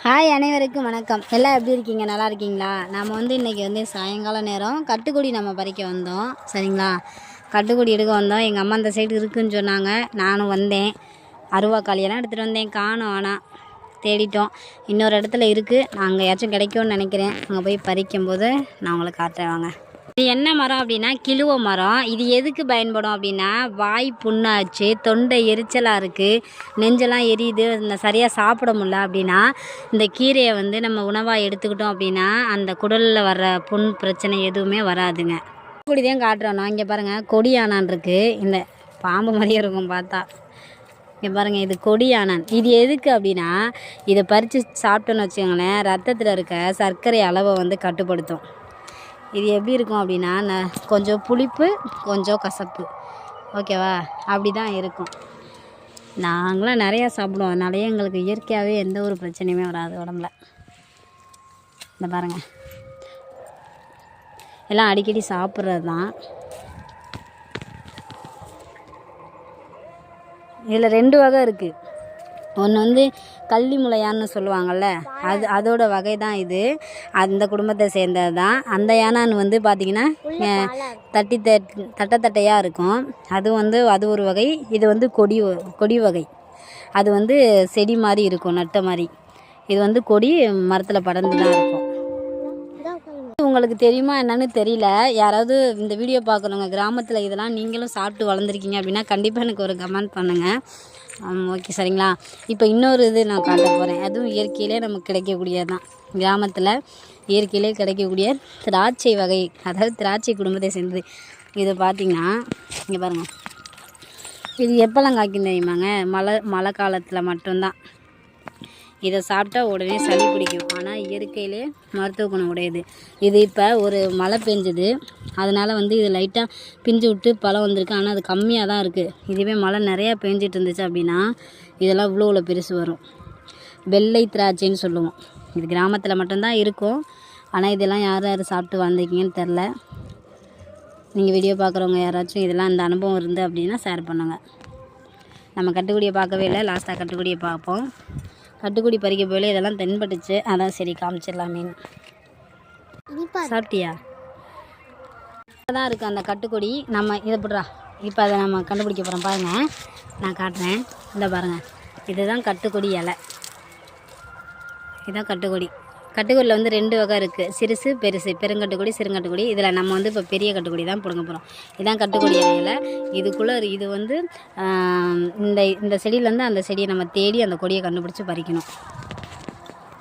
Hi அனைவருக்கும் வணக்கம். எல்லாம் எப்படி இருக்கீங்க? நல்லா இருக்கீங்களா? நாம் இன்றைக்கி சாயங்கால நேரம் கட்டுக்கொடி நம்ம பறிக்க வந்தோம். சரிங்களா? கட்டுக்கொடி எடுக்க வந்தோம். எங்கள் அம்மா அந்த சைடு இருக்குதுன்னு சொன்னாங்க. நானும் வந்தேன். அருவாக்காளியெல்லாம் எடுத்துகிட்டு வந்தேன். காணோம், ஆனால் தேடிட்டோம். இன்னொரு இடத்துல இருக்குது. நான் அங்கேயாச்சும் கிடைக்கும்னு நினைக்கிறேன். அங்கே போய் பறிக்கும்போது நான் உங்களுக்கு காட்டுறேன் வாங்க. இது என்ன மரம் அப்படின்னா கிலுவ மரம். இது எதுக்கு பயன்படும் அப்படின்னா, வாய் புண்ணாச்சு, தொண்டை எரிச்சலாக இருக்குது, நெஞ்செல்லாம் எரியுது, இந்த சரியாக சாப்பிட முடியல அப்படின்னா இந்த கீரையை நம்ம உணவாக எடுத்துக்கிட்டோம் அப்படின்னா அந்த குடலில் வர்ற புண் பிரச்சனை எதுவுமே வராதுங்க. கொடிதான் காட்டுறோம். நான் இங்கே பாருங்கள், கொடியானான் இருக்குது. இந்த பாம்பு மாதிரியே இருக்கும் பார்த்தா. இங்கே பாருங்கள், இது கொடியானான். இது எதுக்கு அப்படின்னா, இதை பறித்து சாப்பிட்டோன்னு வச்சுக்கோங்களேன், ரத்தத்தில் இருக்க சர்க்கரை அளவை கட்டுப்படுத்தும். இது எப்படி இருக்கும் அப்படின்னா, கொஞ்சம் புளிப்பு, கொஞ்சம் கசப்பு. ஓகேவா? அப்படி தான் இருக்கும். நாங்களாம் நிறையா சாப்பிடுவோம். அதனாலேயே எங்களுக்கு இயற்கையாகவே எந்த ஒரு பிரச்சனையுமே வராது உடம்புல. இந்த பாருங்கள், எல்லாம் அடிக்கடி சாப்பிட்றது தான். இதில் 2 வகை இருக்குது. ஒன்று கள்ளி முளையான்னு சொல்லுவாங்கள்ல, அதோட வகை தான் இது. அந்த குடும்பத்தை சேர்ந்தது தான். அந்த யானான்னு பார்த்திங்கன்னா தட்டையாக இருக்கும். அது ஒரு வகை. இது கொடி வகை. அது செடி மாதிரி இருக்கும், நட்ட மாதிரி. இது கொடி மரத்தில் படர்ந்து தான் இருக்கும். உங்களுக்கு தெரியுமா என்னன்னு தெரியல. யாராவது இந்த வீடியோ பார்க்குறவங்க கிராமத்தில் இதெல்லாம் நீங்களும் சாப்பிட்டு வளர்ந்துருக்கீங்க அப்படின்னா கண்டிப்பாக எனக்கு ஒரு கமெண்ட் பண்ணுங்கள். ஓகே, சரிங்களா? இப்போ இன்னொரு இது நான் காட்ட போகிறேன். அதுவும் இயற்கையிலே நமக்கு கிடைக்கக்கூடியது தான். கிராமத்தில் இயற்கையிலே கிடைக்கக்கூடிய திராட்சை வகை, அதாவது திராட்சை குடும்பத்தை சேர்ந்தது. இது பார்த்திங்கன்னா இங்கே பாருங்கள், இது எப்போல்லாம் காய்க்கும் தெரியுமாங்க? மழை காலத்தில் மட்டும்தான். இதை சாப்பிட்டா உடனே சளி பிடிக்கும். ஆனால் இயற்கையிலே மருத்துவ குணம் உடையது. இது இப்போ ஒரு மழை பெஞ்சுது, அதனால் இது லைட்டாக பிஞ்சு விட்டு பழம் வந்திருக்கு. ஆனால் அது கம்மியாக தான் இருக்குது. இதுவே மழை நிறையா பெஞ்சிட்டு இருந்துச்சு அப்படின்னா இதெல்லாம் இவ்வளோ பெருசு வரும். வெள்ளை திராட்சைன்னு சொல்லுவோம். இது கிராமத்தில் மட்டும்தான் இருக்கும். ஆனால் இதெல்லாம் யார் யார் சாப்பிட்டு வந்திருக்கீங்கன்னு தெரில. நீங்கள் வீடியோ பார்க்குறவங்க யாராச்சும் இதெல்லாம் இந்த அனுபவம் இருந்து அப்படின்னா ஷேர் பண்ணுங்கள். நம்ம கட்டுக்குடியை பார்க்கவே இல்லை, லாஸ்ட்டாக கட்டுக்குடியை பார்ப்போம். கட்டுக்குடி பறிக்க போயில இதெல்லாம் தென்பட்டுச்சு. அதான் சரி காமிச்சிடலாமேன்னு. சாப்பிட்டியா? தான் இருக்குது அந்த கட்டுக்கொடி. நம்ம இதை போடுறா. இப்போ அதை நம்ம கண்டுபிடிக்க போகிறோம். பாருங்கள், நான் காட்டுறேன். இந்த பாருங்கள், இதுதான் கட்டுக்கொடி இலை. இதுதான் கட்டுக்கொடி. கட்டுக்கொடியில் 2 வகை இருக்குது, சிறுசு பெருசு. பெருங்கட்டுக்கொடி, சிறுங்கட்டுக்கொடி. இதில் நம்ம இப்போ பெரிய கட்டுக்கொடி தான் பிடுங்க போகிறோம். இதுதான் கட்டுக்கொடி இலையில். இதுக்குள்ளே இது இந்த செடியிலேருந்து அந்த செடியை நம்ம தேடி அந்த கொடியை கண்டுபிடிச்சி பறிக்கணும்.